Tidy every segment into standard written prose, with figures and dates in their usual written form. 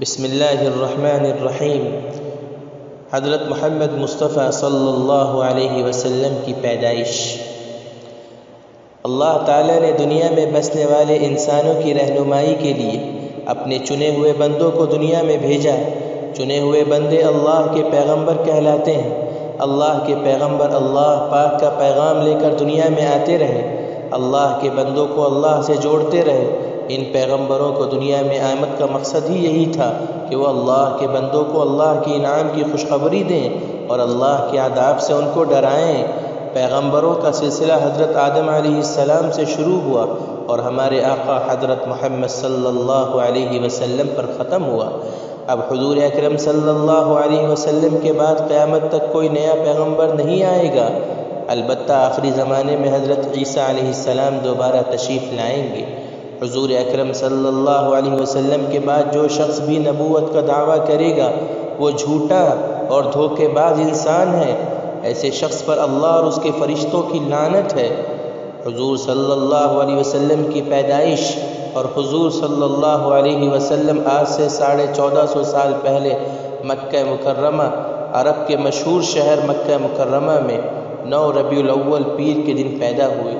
بسم اللہ الرحمن الرحیم۔ حضرت محمد مصطفیٰ صلی اللہ علیہ وسلم کی پیدائش۔ اللہ تعالیٰ نے دنیا میں بسنے والے انسانوں کی رہنمائی کے لیے اپنے چنے ہوئے بندوں کو دنیا میں بھیجا۔ چنے ہوئے بندے اللہ کے پیغمبر کہلاتے ہیں۔ اللہ کے پیغمبر اللہ پاک کا پیغام لے کر دنیا میں آتے رہے، اللہ کے بندوں کو اللہ سے جوڑتے رہے۔ ان پیغمبروں کو دنیا میں آمد کا مقصد ہی یہی تھا کہ وہ اللہ کے بندوں کو اللہ کی انعام کی خوشخبری دیں اور اللہ کے عذاب سے ان کو ڈرائیں۔ پیغمبروں کا سلسلہ حضرت آدم علیہ السلام سے شروع ہوا اور ہمارے آقا حضرت محمد صلی اللہ علیہ وسلم پر ختم ہوا۔ اب حضور اکرم صلی اللہ علیہ وسلم کے بعد قیامت تک کوئی نیا پیغمبر نہیں آئے گا، البتہ آخری زمانے میں حضرت عیسیٰ علیہ السلام دوبارہ تشریف لائیں گے۔ حضور اکرم صلی اللہ علیہ وسلم کے بعد جو شخص بھی نبوت کا دعویٰ کرے گا وہ جھوٹا اور دھوکے باز انسان ہے۔ ایسے شخص پر اللہ اور اس کے فرشتوں کی لعنت ہے۔ حضور صلی اللہ علیہ وسلم کی پیدائش اور حضور صلی اللہ علیہ وسلم آج سے 1450 سال پہلے مکہ مکرمہ، عرب کے مشہور شہر مکہ مکرمہ میں 9 ربیع الاول پیر کے دن پیدا ہوئے۔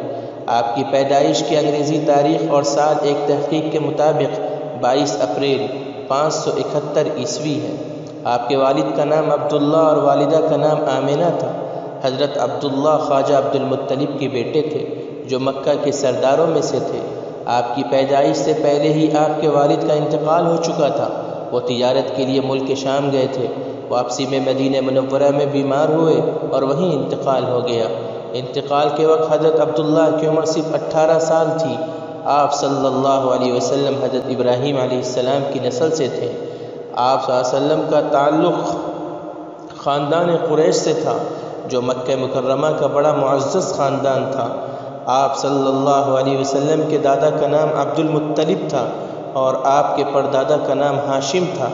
آپ کی پیدائش کی انگریزی تاریخ اور سال ایک تحقیق کے مطابق 22 اپریل 571 عیسوی ہے۔ آپ کے والد کا نام عبداللہ اور والدہ کا نام آمنہ تھا۔ حضرت عبداللہ خواجہ عبد المطلب کے بیٹے تھے جو مکہ کے سرداروں میں سے تھے۔ آپ کی پیدائش سے پہلے ہی آپ کے والد کا انتقال ہو چکا تھا۔ وہ تجارت کے لیے ملک شام گئے تھے۔ واپسی میں مدینہ منورہ میں بیمار ہوئے اور وہیں انتقال ہو گیا۔ انتقال کے وقت حضرت عبداللہ کی عمر صرف 18 سال تھی۔ آپ صلی اللہ علیہ وسلم حضرت ابراہیم علیہ السلام کی نسل سے تھے۔ آپ صلی اللہ علیہ وسلم کا تعلق خاندان قریش سے تھا جو مکہ مکرمہ کا بڑا معزز خاندان تھا۔ آپ صلی اللہ علیہ وسلم کے دادا کا نام عبد المطلب تھا اور آپ کے پردادا کا نام ہاشم تھا۔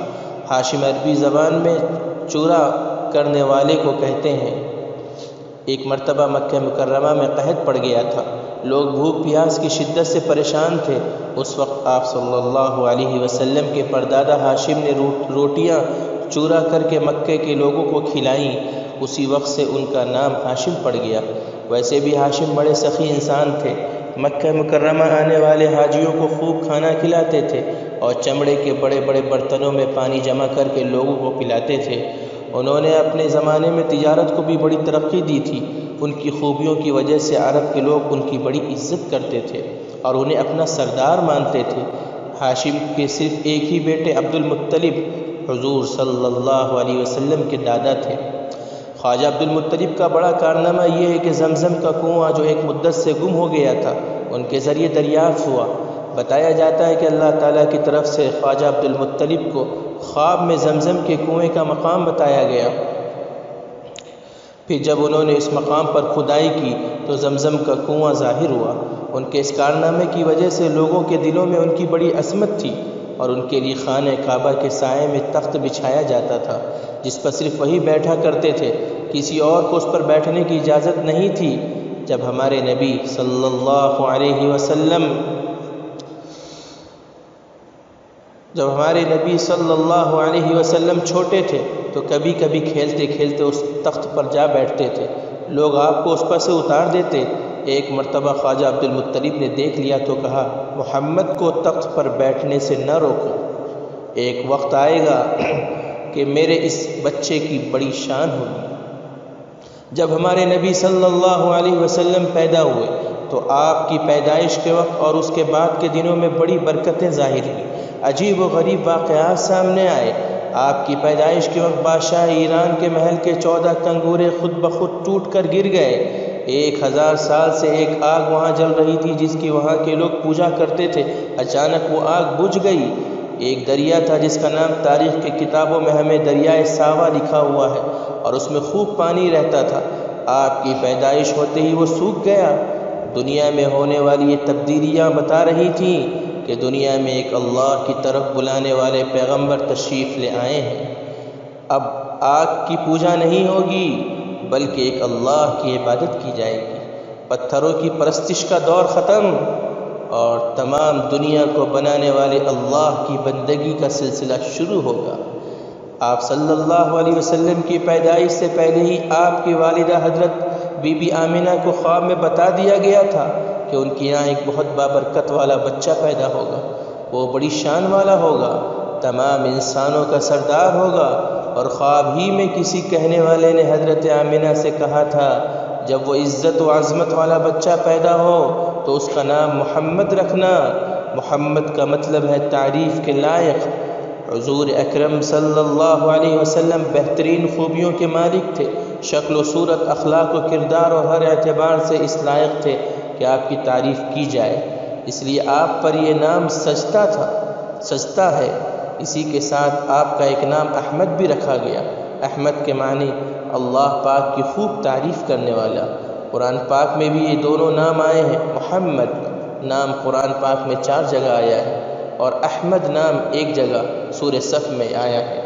ہاشم عربی زبان میں چورا کرنے والے کو کہتے ہیں۔ ایک مرتبہ مکہ مکرمہ میں قحط پڑ گیا تھا۔ لوگ بھوک پیاس کی شدت سے پریشان تھے۔ اس وقت آپ صلی اللہ علیہ وسلم کے پردادا ہاشم نے روٹیاں چورا کر کے مکے کے لوگوں کو کھلائیں۔ اسی وقت سے ان کا نام ہاشم پڑ گیا۔ ویسے بھی ہاشم بڑے سخی انسان تھے۔ مکہ مکرمہ آنے والے حاجیوں کو خوب کھانا کھلاتے تھے اور چمڑے کے بڑے بڑے برتنوں میں پانی جمع کر کے لوگوں کو پلاتے تھے۔ انہوں نے اپنے زمانے میں تجارت کو بھی بڑی ترقی دی تھی۔ ان کی خوبیوں کی وجہ سے عرب کے لوگ ان کی بڑی عزت کرتے تھے اور انہیں اپنا سردار مانتے تھے۔ ہاشم کے صرف ایک ہی بیٹے عبد المطلب حضور صلی اللہ علیہ وسلم کے دادا تھے۔ خواجہ عبد المطلب کا بڑا کارنامہ یہ ہے کہ زمزم کا کنواں جو ایک مدت سے گم ہو گیا تھا ان کے ذریعے دریافت ہوا۔ بتایا جاتا ہے کہ اللہ تعالیٰ کی طرف سے خواجہ عبد المطلب کو خواب میں زمزم کے کنویں کا مقام بتایا گیا۔ پھر جب انہوں نے اس مقام پر کھدائی کی تو زمزم کا کنواں ظاہر ہوا۔ ان کے اس کارنامے کی وجہ سے لوگوں کے دلوں میں ان کی بڑی عظمت تھی اور ان کے لیے خانہ کعبہ کے سائے میں تخت بچھایا جاتا تھا جس پر صرف وہی بیٹھا کرتے تھے، کسی اور کو اس پر بیٹھنے کی اجازت نہیں تھی۔ جب ہمارے نبی صلی اللہ علیہ وسلم چھوٹے تھے تو کبھی کبھی کھیلتے کھیلتے اس تخت پر جا بیٹھتے تھے۔ لوگ آپ کو اس پر سے اتار دیتے۔ ایک مرتبہ خواجہ عبد المطلب نے دیکھ لیا تو کہا، محمد کو تخت پر بیٹھنے سے نہ روکو، ایک وقت آئے گا کہ میرے اس بچے کی بڑی شان ہوگی۔ جب ہمارے نبی صلی اللہ علیہ وسلم پیدا ہوئے تو آپ کی پیدائش کے وقت اور اس کے بعد کے دنوں میں بڑی برکتیں ظاہر ہوئیں۔ عجیب و غریب واقعات سامنے آئے۔ آپ کی پیدائش کے وقت بادشاہ ایران کے محل کے 14 کنگورے خود بخود ٹوٹ کر گر گئے۔ 1000 سال سے ایک آگ وہاں جل رہی تھی جس کی وہاں کے لوگ پوجا کرتے تھے۔ اچانک وہ آگ بجھ گئی۔ ایک دریا تھا جس کا نام تاریخ کے کتابوں میں ہمیں دریائے ساوا لکھا ہوا ہے اور اس میں خوب پانی رہتا تھا۔ آپ کی پیدائش ہوتے ہی وہ سوکھ گیا۔ دنیا میں ہونے والی یہ تبدیلیاں بتا رہی تھیں کہ دنیا میں ایک اللہ کی طرف بلانے والے پیغمبر تشریف لے آئے ہیں۔ اب آگ کی پوجا نہیں ہوگی بلکہ ایک اللہ کی عبادت کی جائے گی۔ پتھروں کی پرستش کا دور ختم۔ اور تمام دنیا کو بنانے والے اللہ کی بندگی کا سلسلہ شروع ہوگا۔ آپ صلی اللہ علیہ وسلم کی پیدائش سے پہلے ہی آپ کی والدہ حضرت بی بی آمنہ کو خواب میں بتا دیا گیا تھا کہ ان کی یہاں ایک بہت بابرکت والا بچہ پیدا ہوگا، وہ بڑی شان والا ہوگا، تمام انسانوں کا سردار ہوگا۔ اور خواب ہی میں کسی کہنے والے نے حضرت آمنہ سے کہا تھا جب وہ عزت و عظمت والا بچہ پیدا ہو تو اس کا نام محمد رکھنا۔ محمد کا مطلب ہے تعریف کے لائق۔ حضور اکرم صلی اللہ علیہ وسلم بہترین خوبیوں کے مالک تھے، شکل و صورت، اخلاق و کردار اور ہر اعتبار سے اس لائق تھے کہ آپ کی تعریف کی جائے، اس لیے آپ پر یہ نام سجتا ہے۔ اسی کے ساتھ آپ کا ایک نام احمد بھی رکھا گیا۔ احمد کے معنی اللہ پاک کی خوب تعریف کرنے والا۔ قرآن پاک میں بھی یہ دونوں نام آئے ہیں۔ محمد نام قرآن پاک میں 4 جگہ آیا ہے اور احمد نام ایک جگہ سورہ صف میں آیا ہے۔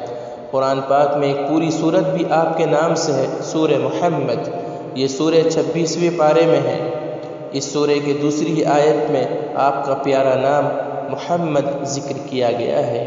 قرآن پاک میں ایک پوری سورت بھی آپ کے نام سے ہے، سورہ محمد۔ یہ سورہ 26ویں پارے میں ہے۔ اس سورہ کی دوسری آیت میں آپ کا پیارا نام محمد ذکر کیا گیا ہے۔